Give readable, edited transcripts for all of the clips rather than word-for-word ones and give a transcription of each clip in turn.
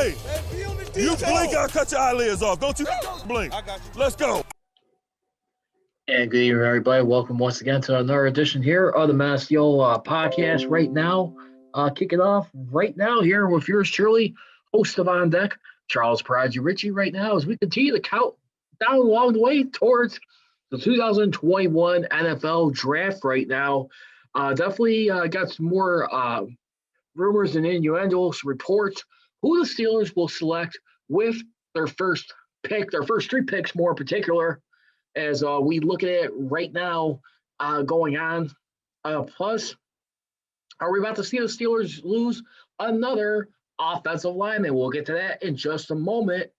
Hey, you blink, I'll cut your eyelids off. Don't you blink. I got you. Let's go. And good evening, everybody. Welcome once again to another edition here of the Mass Steel podcast. Right now, kicking off right now here with yours truly, host of On Deck, Charles Prodigy Richey. Right now, as we continue to count down along the way towards the 2021 NFL Draft. Right now, definitely got some more rumors and innuendos, reports who the Steelers will select with their first pick, their first three picks, more in particular. As we look at it right now going on. Plus, are we about to see the Steelers lose another offensive lineman? We'll get to that in just a moment.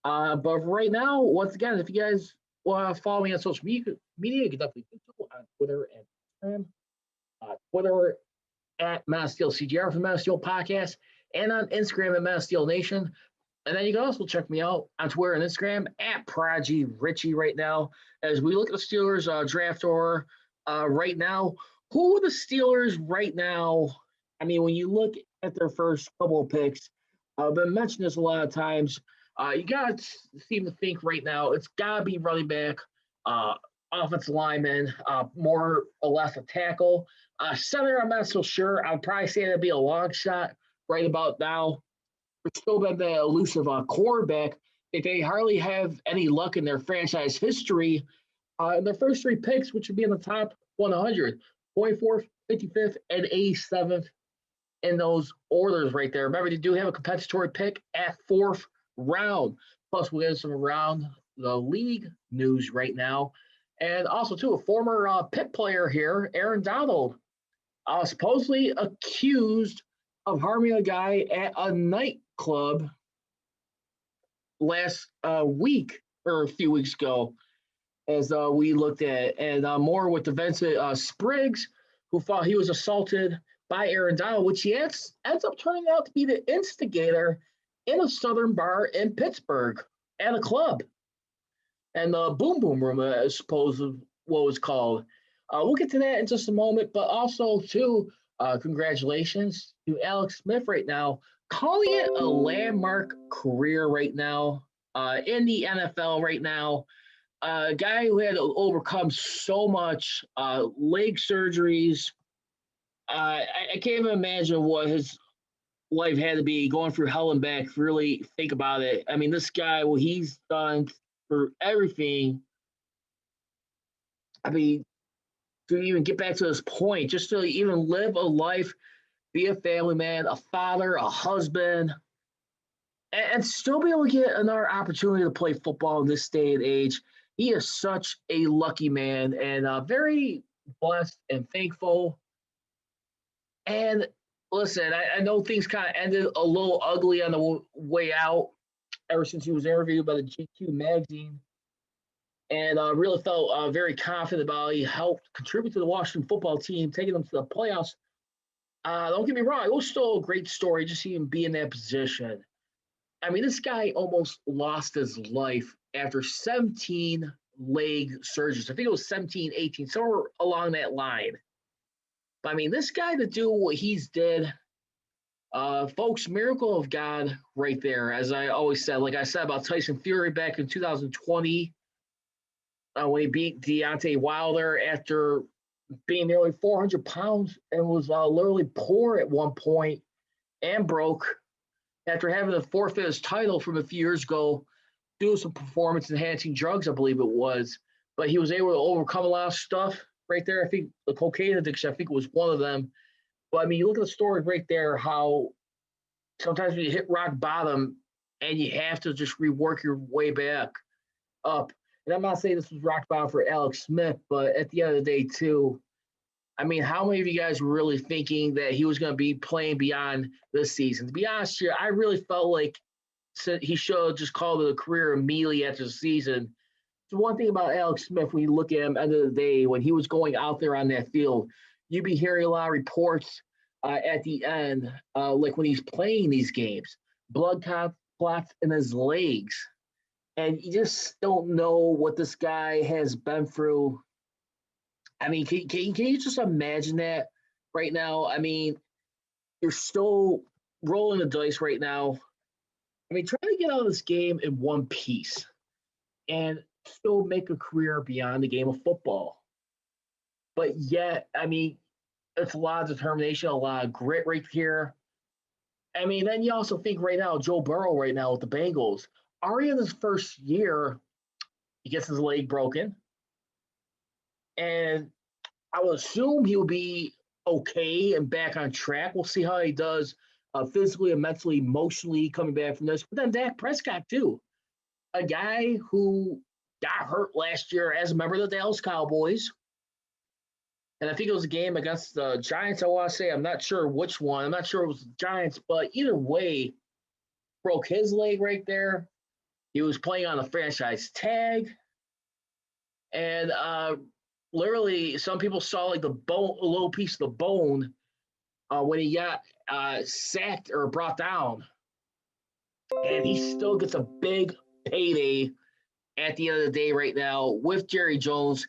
But right now, once again, if you guys want to follow me on social media, you can definitely do so on Twitter and Instagram. Twitter at MassSteelCGR for the Mass Steel Podcast, and on Instagram at Mass Steel Nation. And then you can also check me out on Twitter and Instagram at Prodigy Richey right now. As we look at the Steelers draft order right now, who are the Steelers right now? I mean, when you look at their first couple of picks, I've been mentioning this a lot of times. You got to seem to think right now it's got to be running back, offensive lineman, more or less a tackle. Center, I'm not so sure. I'd probably say that'd be a long shot right about now. We're still been the elusive quarterback. They hardly have any luck in their franchise history. In their first three picks, which would be in the top 100, 44th, 55th, and 87th in those orders right there. Remember, they do have a compensatory pick at fourth round. Plus, we'll get some around the league news right now. And also, too, a former Pitt player here, Aaron Donald, supposedly accused of harming a guy at a nightclub last week or a few weeks ago, as we looked at, and more with the Vincent Spriggs, who thought he was assaulted by Aaron Donald, which he ends up turning out to be the instigator in a Southern bar in Pittsburgh at a club. And the Boom Boom Room, I suppose, is what was called. We'll get to that in just a moment, but also, too, congratulations to Alex Smith right now, calling it a landmark career right now in the NFL right now. A guy who had to overcome so much leg surgeries. I can't even imagine what his life had to be going through hell and back. Really think about it. I mean, this guy, what he's done for everything. I mean, to even get back to this point, just to even live a life, be a family man, a father, a husband, and still be able to get another opportunity to play football in this day and age. He is such a lucky man and very blessed and thankful. And listen, I know things kind of ended a little ugly on the way out ever since he was interviewed by the GQ magazine. And really felt very confident about it. He helped contribute to the Washington football team, taking them to the playoffs. Don't get me wrong, it was still a great story just seeing him be in that position. I mean, this guy almost lost his life after 17 leg surgeries. I think it was 17, 18, somewhere along that line. But, I mean, this guy to do what he's did, folks, miracle of God right there, as I always said. Like I said about Tyson Fury back in 2020, when he beat Deontay Wilder after being nearly 400 pounds and was literally poor at one point and broke after having to forfeit his title from a few years ago due to some performance-enhancing drugs, I believe it was. But he was able to overcome a lot of stuff right there. I think the cocaine addiction, I think it was one of them. But, I mean, you look at the story right there, how sometimes when you hit rock bottom and you have to just rework your way back up. And I'm not saying this was rock bottom for Alex Smith, but at the end of the day, too, I mean, how many of you guys were really thinking that he was going to be playing beyond this season? To be honest here, I really felt like he should have just called it a career immediately after the season. So one thing about Alex Smith, when you look at him at the end of the day, when he was going out there on that field, you'd be hearing a lot of reports at the end, like when he's playing these games, blood clots in his legs. And you just don't know what this guy has been through. I mean, can you just imagine that right now? I mean, you're still rolling the dice right now I mean, trying to get out of this game in one piece and still make a career beyond the game of football. But yet, I mean, it's a lot of determination, a lot of grit right here. I mean, then you also think right now, Joe Burrow right now with the Bengals, already in his first year, he gets his leg broken. And I would assume he'll be okay and back on track. We'll see how he does physically and mentally, emotionally coming back from this. But then Dak Prescott, too, a guy who got hurt last year as a member of the Dallas Cowboys. And I think it was a game against the Giants, I want to say. I'm not sure which one. I'm not sure it was the Giants, but either way, broke his leg right there. He was playing on a franchise tag. And literally, some people saw like the bone, a little piece of the bone when he got sacked or brought down. And he still gets a big payday at the end of the day right now with Jerry Jones.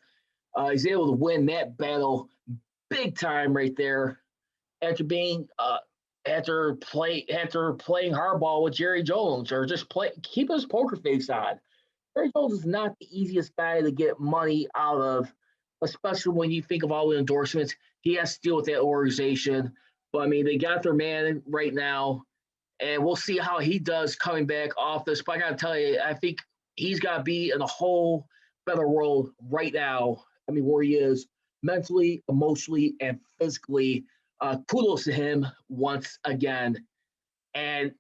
He's able to win that battle big time right there after being after playing hardball with Jerry Jones or just keep his poker face on. Jerry Jones is not the easiest guy to get money out of, especially when you think of all the endorsements. He has to deal with that organization. But I mean, they got their man right now, and we'll see how he does coming back off this. But I gotta tell you, I think he's got to be in a whole better world right now. I mean, where he is mentally, emotionally, and physically. Kudos to him once again. And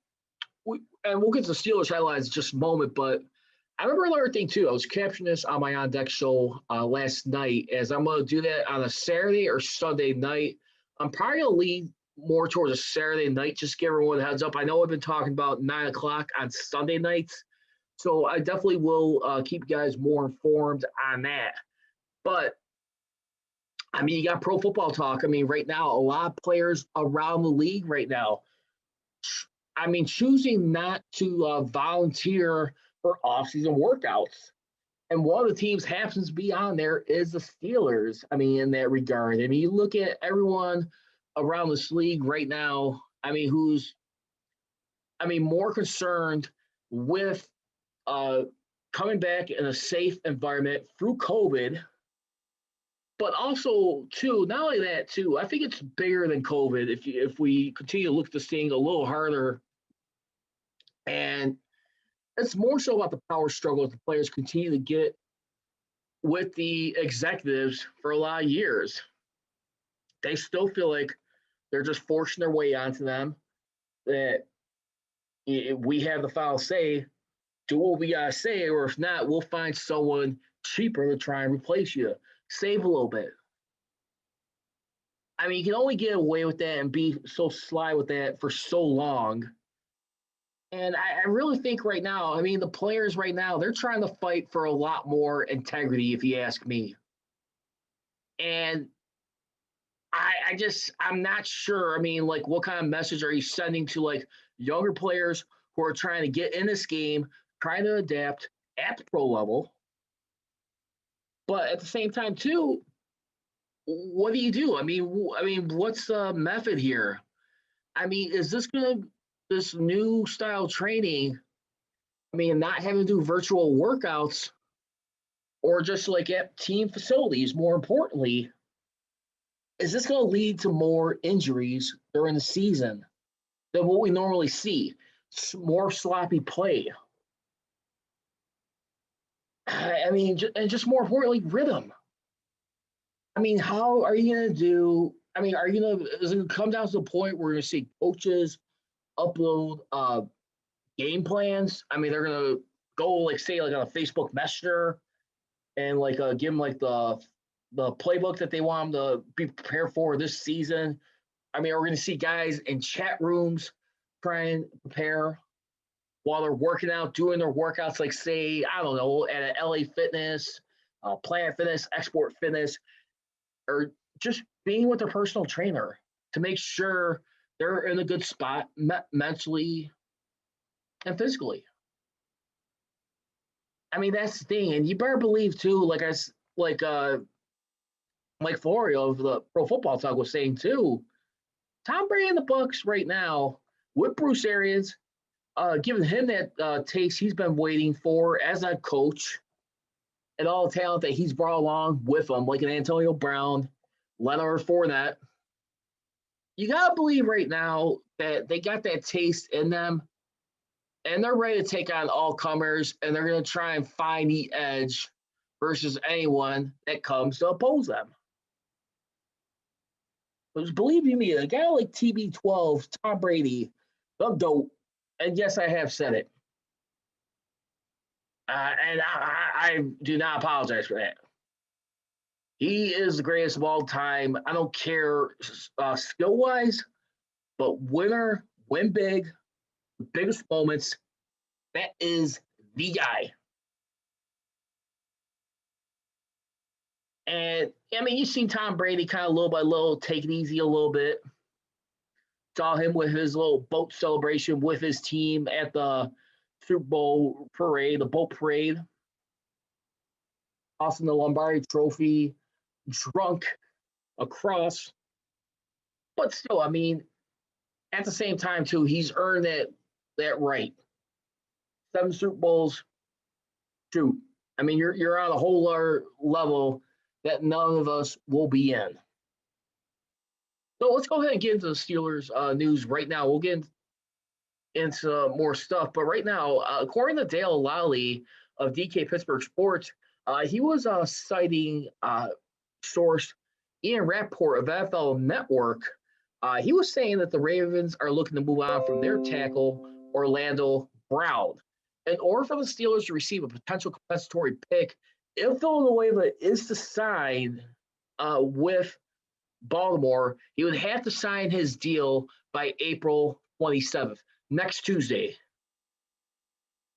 we'll get to the Steelers highlights in just a moment. But I remember another thing too. I was capturing this on my On Deck show last night. As I'm going to do that on a Saturday or Sunday night. I'm probably going to lean more towards a Saturday night. Just give everyone a heads up. I know I've been talking about 9 o'clock on Sunday nights. So I definitely will keep you guys more informed on that. But, I mean, you got Pro Football Talk. I mean, right now, a lot of players around the league right now, I mean, choosing not to volunteer for off-season workouts. And one of the teams happens to be on there is the Steelers, I mean, in that regard. I mean, you look at everyone around this league right now, I mean, who's, I mean, more concerned with coming back in a safe environment through COVID, but also too, not only that too, I think it's bigger than COVID. If we continue to look at this thing a little harder, and it's more so about the power struggle that the players continue to get with the executives for a lot of years. They still feel like they're just forcing their way onto them, that we have the final say, do what we gotta say, or if not, we'll find someone cheaper to try and replace you. Save a little bit. I mean, you can only get away with that and be so sly with that for so long. And I really think right now, I mean, the players right now, they're trying to fight for a lot more integrity, if you ask me. And I'm not sure. I mean, like, what kind of message are you sending to, like, younger players who are trying to get in this game, trying to adapt at the pro level? But at the same time, too, what do you do? I mean, what's the method here? I mean, is this new style training, I mean, not having to do virtual workouts or just like at team facilities, more importantly, is this going to lead to more injuries during the season than what we normally see? More sloppy play. I mean, and just more importantly, rhythm. I mean, how are you going to do? I mean, is it going to come down to the point where you're going to see coaches upload game plans? I mean, they're going to go, like, say, like on a Facebook Messenger and like give them like the playbook that they want them to be prepared for this season. I mean, we're going to see guys in chat rooms try and prepare while they're working out, doing their workouts, like, say, I don't know, at an LA Fitness, Planet Fitness, Export Fitness, or just being with their personal trainer to make sure they're in a good spot mentally and physically. I mean, that's the thing. And you better believe, too, like Mike Florio of the Pro Football Talk was saying, too, Tom Brady and the Bucs right now with Bruce Arians, giving him that taste he's been waiting for as a coach and all the talent that he's brought along with him, like an Antonio Brown, Leonard Fournette. You got to believe right now that they got that taste in them and they're ready to take on all comers and they're going to try and find the edge versus anyone that comes to oppose them. Because believe me, a guy like TB12, Tom Brady, I'm dope. And yes, I have said it. And I do not apologize for that. He is the greatest of all time. I don't care skill-wise, but winner, win big, the biggest moments, that is the guy. And, I mean, you've seen Tom Brady kind of little by little take it easy a little bit. Saw him with his little boat celebration with his team at the Super Bowl parade, the boat parade. Tossing the Lombardi trophy, drunk across. But still, I mean, at the same time, too, he's earned that right. 7 Super Bowls, shoot. I mean, you're on a whole other level that none of us will be in. So let's go ahead and get into the Steelers news right now. We'll get into more stuff, but right now, according to Dale Lally of DK Pittsburgh Sports, he was citing source Ian Rapoport of NFL Network. He was saying that the Ravens are looking to move on from their tackle, Orlando Brown. In order for the Steelers to receive a potential compensatory pick, if Villanueva is to sign with Baltimore, he would have to sign his deal by April 27th, next Tuesday.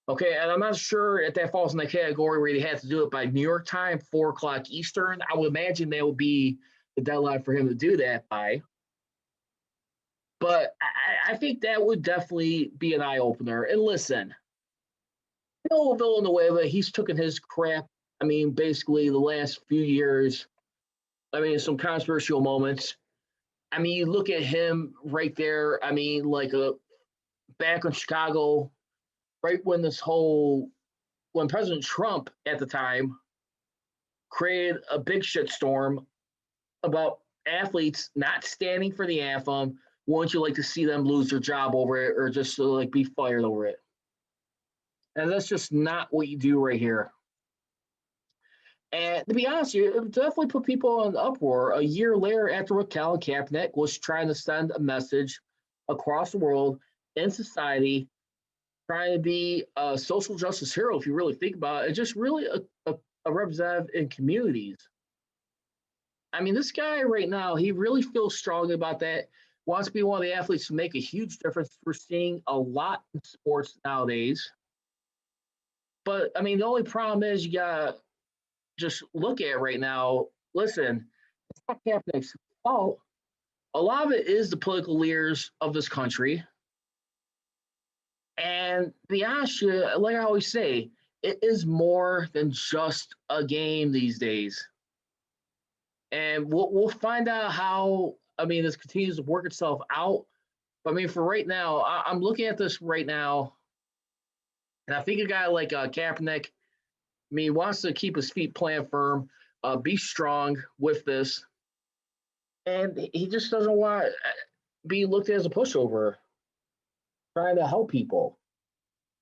Okay, and I'm not sure if that falls in the category where he had to do it by New York time, 4 o'clock Eastern. I would imagine that would be the deadline for him to do that by. But I think that would definitely be an eye-opener. And listen, you know, Villanueva, he's taken his crap. I mean, basically the last few years, I mean, some controversial moments. I mean, you look at him right there. I mean, like back in Chicago, right when when President Trump at the time created a big shitstorm about athletes not standing for the anthem. Wouldn't you like to see them lose their job over it or just like be fired over it? And that's just not what you do right here. And to be honest, it definitely put people in uproar a year later after Colin Kaepernick was trying to send a message across the world in society, trying to be a social justice hero, if you really think about it, and just really a representative in communities. I mean, this guy right now, he really feels strongly about that, wants to be one of the athletes to make a huge difference. We're seeing a lot in sports nowadays. But, I mean, the only problem is you got to just look at right now. Listen, it's not Kaepernick's fault. A lot of it is the political leaders of this country. And to be honest, like I always say, it is more than just a game these days. And we'll find out how, I mean, this continues to work itself out. But I mean, for right now, I'm looking at this right now, and I think a guy like Kaepernick, I mean, he wants to keep his feet planted firm, be strong with this, and he just doesn't want to be looked at as a pushover, trying to help people.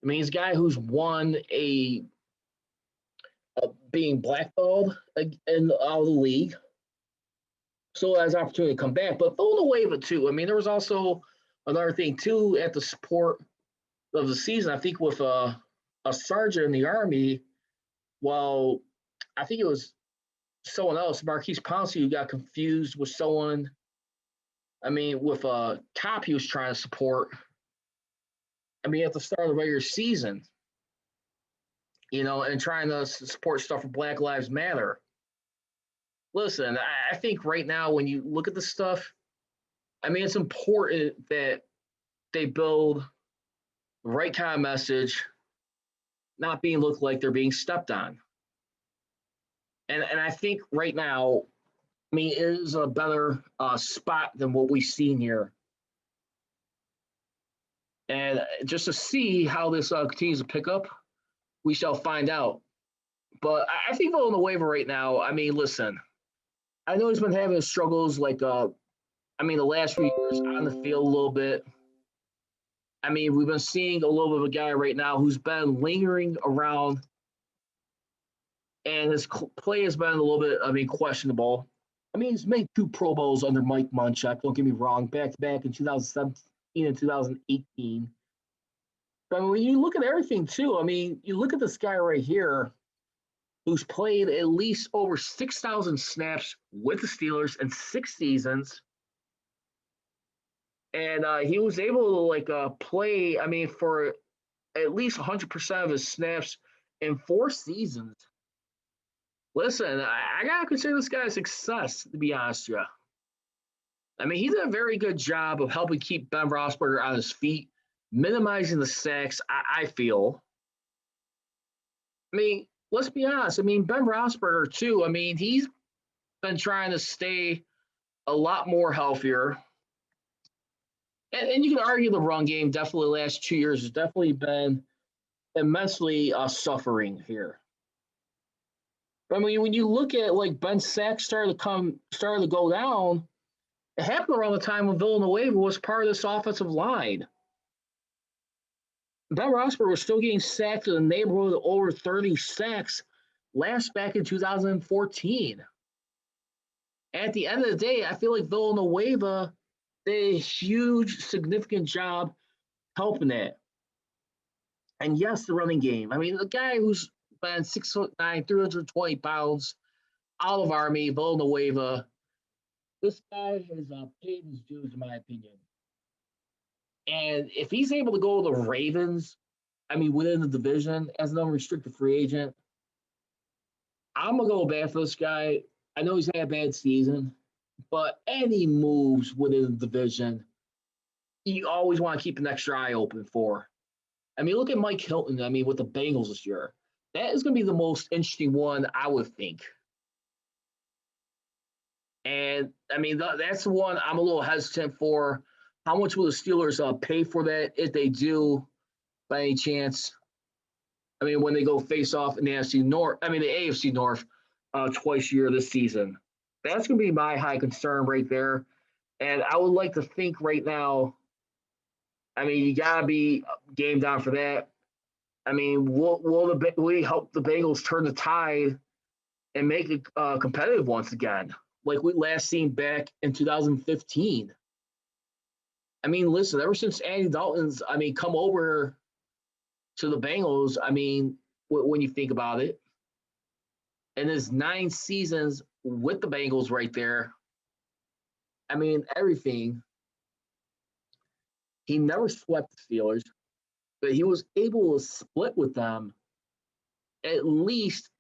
I mean, he's a guy who's won being blackballed in out of the league, so has opportunity to come back. But throw the wave it too. I mean, there was also another thing too at the support of the season. I think with a sergeant in the Army. Well, I think it was someone else, Marquise Pouncey, who got confused with someone. I mean, with a cop he was trying to support. I mean, at the start of the regular season, you know, and trying to support stuff for Black Lives Matter. Listen, I think right now when you look at this stuff, I mean, it's important that they build the right kind of message, not being looked like they're being stepped on. And I think right now, I mean, it is a better spot than what we've seen here. And just to see how this continues to pick up, we shall find out. But I think Villanueva right now, I mean, listen, I know he's been having struggles like, the last few years on the field a little bit. I mean, we've been seeing a little bit of a guy right now who's been lingering around, and his play has been a little bit, questionable. I mean, he's made 2 Pro Bowls under Mike Munchak, don't get me wrong, back to back in 2017 and 2018. But when you look at everything, too, I mean, you look at this guy right here who's played at least over 6,000 snaps with the Steelers in 6 seasons. And he was able to play, for at least 100% of his snaps in 4 seasons. Listen, I got to consider this guy a success, to be honest with you. I mean, he did a very good job of helping keep Ben Roethlisberger on his feet, minimizing the sacks, I feel. I mean, let's be honest. I mean, Ben Roethlisberger, too, I mean, he's been trying to stay a lot more healthier. And you can argue the run game definitely the last 2 years has definitely been immensely suffering here. But I mean, when you look at Ben's sacks started to go down, it happened around the time when Villanueva was part of this offensive line. Ben Roethlisberger was still getting sacked in the neighborhood of over 30 sacks last back in 2014. At the end of the day, I feel like Villanueva did a huge, significant job helping that. And yes, the running game. I mean, the guy who's been 6'9", 320 pounds, Olive Army, Villanueva, this guy has paid his dues, in my opinion. And if he's able to go to the Ravens, within the division as an unrestricted free agent, I'm going to go back for this guy. I know he's had a bad season, but any moves within the division, you always want to keep an extra eye open for. I mean, look at Mike Hilton, with the Bengals this year. That is going to be the most interesting one, I would think. And, that's the one I'm a little hesitant for. How much will the Steelers pay for that if they do, by any chance? When they go face off in the AFC North twice a year this season. That's going to be my high concern right there. And I would like to think right now, you got to be game down for that. Will we help the Bengals turn the tide and make it competitive once again, like we last seen back in 2015? Listen, ever since Andy Dalton's, come over to the Bengals, when you think about it, and his 9 seasons with the Bengals right there, everything. He never swept the Steelers, but he was able to split with them at least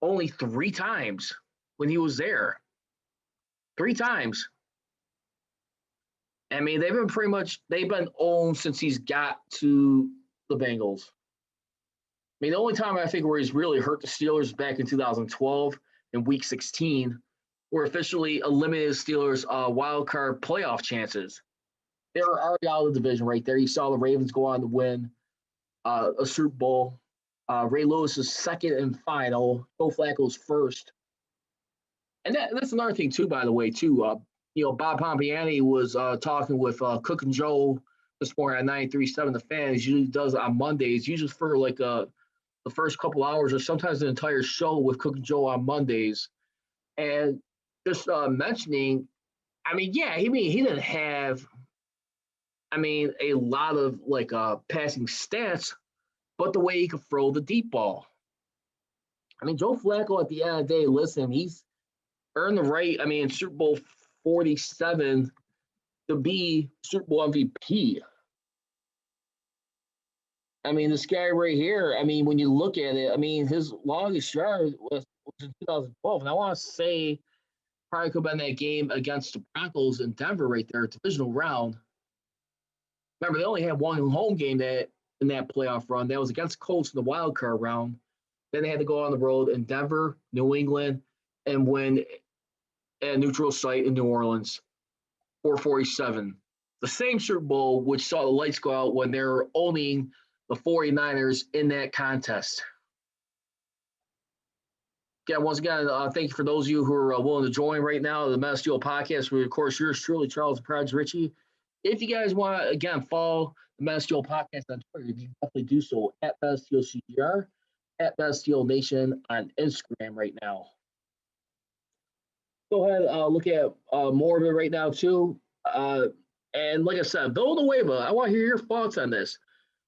only 3 times when he was there. 3 times. They've been owned since he's got to the Bengals. The only time I think where he's really hurt the Steelers back in 2012 in Week 16, where officially eliminated the Steelers' wild card playoff chances. They were already out of the division right there. You saw the Ravens go on to win a Super Bowl. Ray Lewis's second and final. Joe Flacco's first. And that's another thing, too, by the way, too. Bob Pompiani was talking with Cook and Joe this morning at 93.7 The Fan. He usually does it on Mondays, usually for the first couple hours or sometimes the entire show with Cook and Joe on Mondays. And just mentioning, he didn't have, a lot of passing stats, but the way he could throw the deep ball. Joe Flacco at the end of the day, listen, he's earned the right, in Super Bowl 47 to be Super Bowl MVP. This guy right here, when you look at it, his longest yard was in 2012. And I want to say probably could have been that game against the Broncos in Denver right there, divisional round. Remember, they only had one home game in that playoff run. That was against Colts in the wild card round. Then they had to go on the road in Denver, New England, and win at a neutral site in New Orleans, 447 the same Super Bowl which saw the lights go out when they're owning the 49ers in that contest. Again, once again, thank you for those of you who are willing to join right now the Menace Steel podcast. Of course, yours truly, Charles Prodigy Richey. If you guys want to, again, follow the Menace Steel podcast on Twitter, you can definitely do so at Menace Steel CGR, at Menace Steel Nation on Instagram right now. Go ahead, look at more of it right now, too. And like I said, Villanueva, I want to hear your thoughts on this.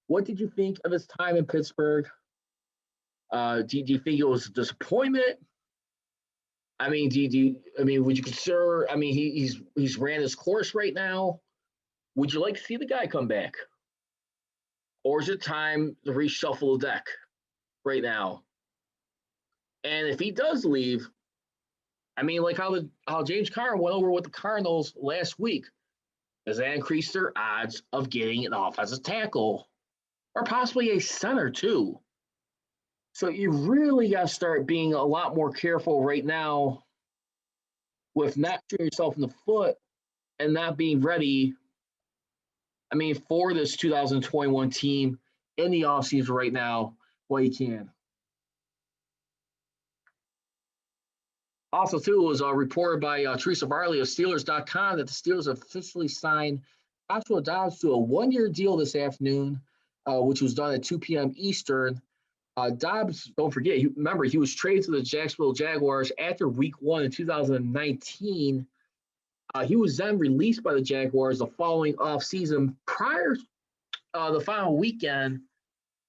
What did you think of his time in Pittsburgh? Do you think it was a disappointment? I mean, would you consider? I mean, he's ran his course right now. Would you like to see the guy come back, or is it time to reshuffle the deck right now? And if he does leave, I mean, like how James Conner went over with the Cardinals last week, does that increase their odds of getting an offensive tackle or possibly a center too? So you really got to start being a lot more careful right now with not shooting yourself in the foot and not being ready, I mean, for this 2021 team in the offseason right now while you can. Also, too, it was reported by Teresa Varley of Steelers.com that the Steelers officially signed Joshua Dobbs to a one-year deal this afternoon, which was done at 2 p.m. Eastern. Dobbs, don't forget, remember, he was traded to the Jacksonville Jaguars after Week 1 in 2019. He was then released by the Jaguars the following offseason prior the final weekend,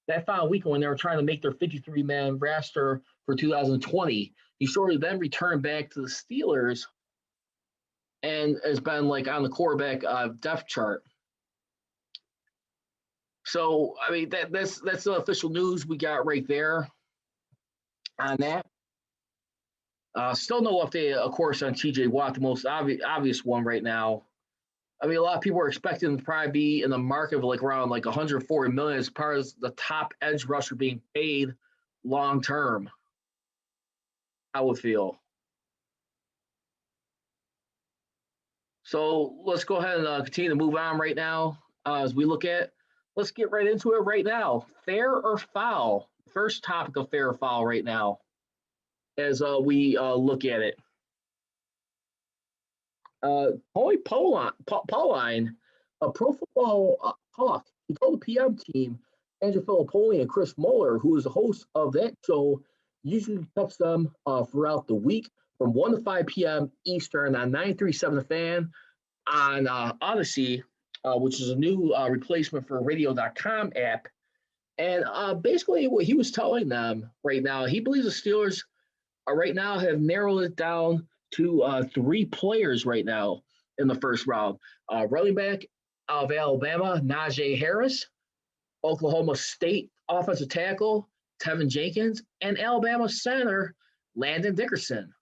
that final weekend when they were trying to make their 53-man roster for 2020. He shortly then returned back to the Steelers and has been like on the quarterback depth chart. So, I mean, that's the official news we got right there on that. Still no update, of course, on TJ Watt, the most obvious one right now. I mean, a lot of people are expecting to probably be in the market of like around like 140 million as part of the top edge rusher being paid long term. I would feel. So let's go ahead and continue to move on right now as we look at. Let's get right into it right now. Fair or foul? First topic of fair or foul right now as we look at it. Tony Pauline, a Pro Football Talk, he told the PM team, Andrew Filipoli and Chris Mueller, who is the host of that show, usually cuts them throughout the week from 1 to 5 p.m. Eastern on 937 The Fan on Odyssey, which is a new replacement for Radio.com app. And basically what he was telling them right now, he believes the Steelers right now have narrowed it down to 3 players right now in the first round. Running back of Alabama, Najee Harris, Oklahoma State offensive tackle, Tevin Jenkins, and Alabama center, Landon Dickerson.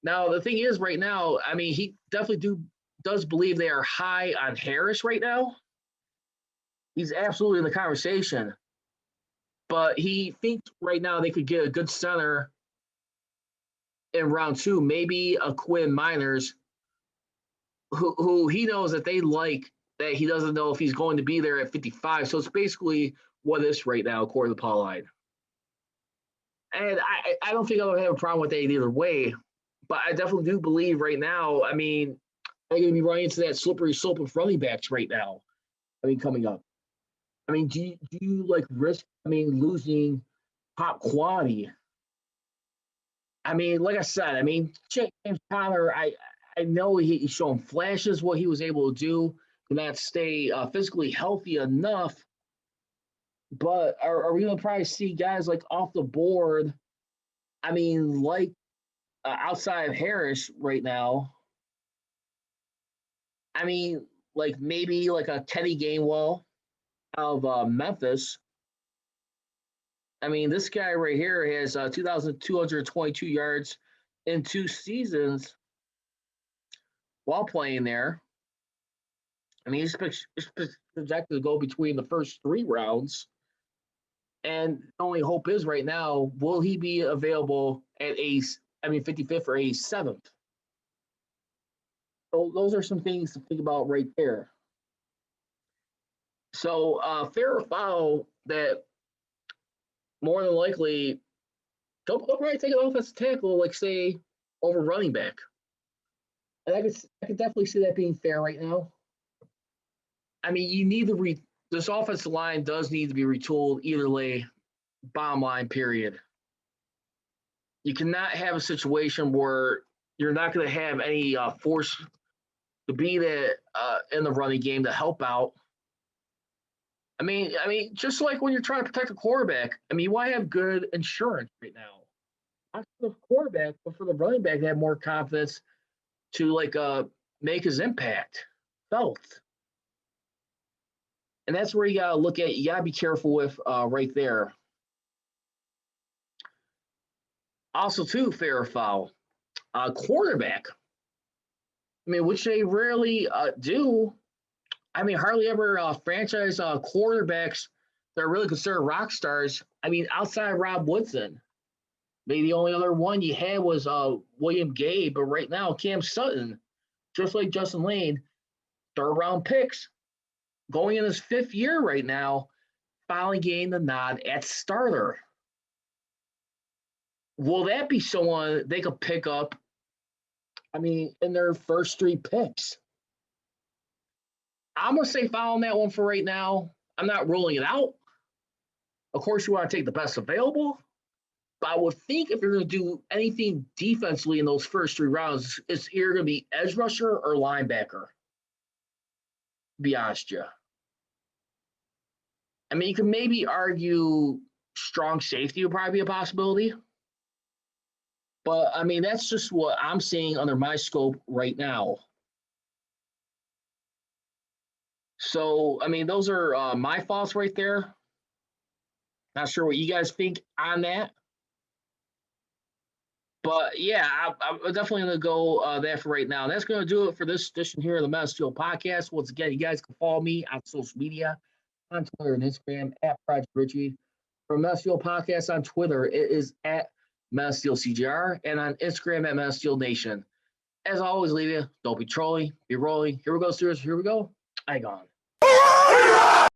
Now, the thing is right now, I mean, he definitely does believe they are high on Harris right now. He's absolutely in the conversation. But he thinks right now they could get a good center in round 2, maybe a Quinn Miners, who he knows that they like, that he doesn't know if he's going to be there at 55. So it's basically what is right now, according to Pauline. And I don't think I'll have a problem with that either way. But I definitely do believe right now, I mean, they're going to be running into that slippery slope of running backs right now. I mean, coming up. I mean, do you like risk, I mean, losing top quality? I mean, like I said, I mean, James Conner, I know he's shown flashes what he was able to do to not stay physically healthy enough. But are we going to probably see guys like off the board? I mean, like outside of Harris right now. I mean, like maybe like a Kenny Gainwell out of Memphis. I mean, this guy right here has 2,222 yards in 2 seasons while playing there. I mean, he's projected to go between the first 3 rounds. And the only hope is right now, will he be available at 55th or 87th? So those are some things to think about right there. So fair or foul that more than likely they'll probably take an offensive tackle, like say over running back. And I could definitely see that being fair right now. I mean, you need to this offensive line does need to be retooled either way. Bottom line, period. You cannot have a situation where you're not going to have any force to be there in the running game to help out. I mean, just like when you're trying to protect a quarterback, I mean, you want to have good insurance right now. Not for the quarterback, but for the running back to have more confidence to make his impact felt. And that's where you gotta look at. You gotta be careful with right there. Also, too, fair or foul, quarterback. I mean, which they rarely do. I mean, hardly ever franchise quarterbacks that are really considered rock stars. I mean, outside Rob Woodson, maybe the only other one you had was William Gay. But right now, Cam Sutton, just like Justin Lane, third-round picks, going in his 5th year right now, finally getting the nod at starter. Will that be someone they could pick up, I mean, in their first 3 picks? I'm going to say foul on that one for right now. I'm not ruling it out. Of course, you want to take the best available. But I would think if you're going to do anything defensively in those first 3 rounds, it's either going to be edge rusher or linebacker. To be honest with you. I mean, you could maybe argue strong safety would probably be a possibility. But, I mean, that's just what I'm seeing under my scope right now. So, I mean, those are my thoughts right there. Not sure what you guys think on that. But, yeah, I'm definitely going to go that for right now. And that's going to do it for this edition here of the Mass Steel Podcast. Once again, you guys can follow me on social media, on Twitter and Instagram, at Prodigy Richey. For Mass Steel Podcast on Twitter, it is at Mass Steel CGR, and on Instagram at Mass Steel Nation. As always, leave you, don't be trolling, be rolling. Here we go, Steelers. Here we go. I gone.